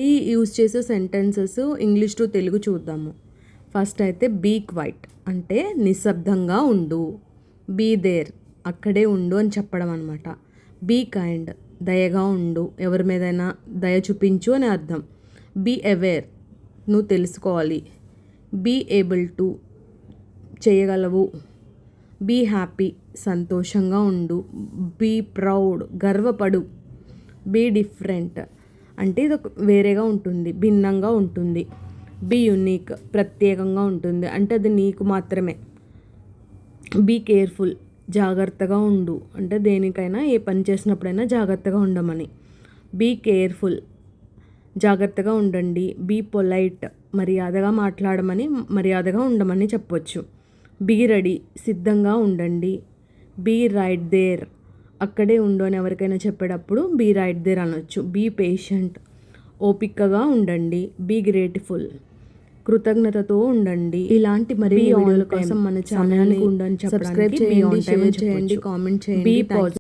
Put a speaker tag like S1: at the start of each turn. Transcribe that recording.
S1: ఈ యూజ్ చేసే sentences English to Telugu చూద్దాము. ఫస్ట్ అయితే బీ క్వైట్ అంటే నిశ్శబ్దంగా ఉండు. బీ దేర్ అక్కడే ఉండు అని చెప్పడం అనమాట. బీ కైండ్ దయగా ఉండు, ఎవరి మీదైనా దయ చూపించు అని అర్థం. బీ అవేర్ నువ్వు తెలుసుకోవాలి. బీ ఏబుల్ టు చేయగలవు. బీ హ్యాపీ సంతోషంగా ఉండు. బీ ప్రౌడ్ గర్వపడు. బీ డిఫరెంట్ అంటే ఇది వేరేగా ఉంటుంది, భిన్నంగా ఉంటుంది. బీ యునీక్ ప్రత్యేకంగా ఉంటుంది అంటే అది నీకు మాత్రమే. బీ కేర్ఫుల్ జాగ్రత్తగా ఉండు అంటే దేనికైనా ఏ పని చేసినప్పుడైనా జాగ్రత్తగా ఉండమని. బీ కేర్ఫుల్ జాగ్రత్తగా ఉండండి. బీ పొలైట్ మర్యాదగా మాట్లాడమని, మర్యాదగా ఉండమని చెప్పవచ్చు. బీ రెడీ సిద్ధంగా ఉండండి. బీ రైట్ దేర్ అక్కడే ఉండు అని ఎవరికైనా చెప్పేటప్పుడు బీ రైట్ దేర్ అనొచ్చు. బీ పేషెంట్ ఓపికగా ఉండండి. బీ గ్రేట్ఫుల్ కృతజ్ఞతతో ఉండండి. ఇలాంటి మరి వీడియోల కోసం మన ఛానల్ని సబ్స్క్రైబ్ చేయండి, షేర్ చేయండి, కామెంట్ చేయండి. Be positive.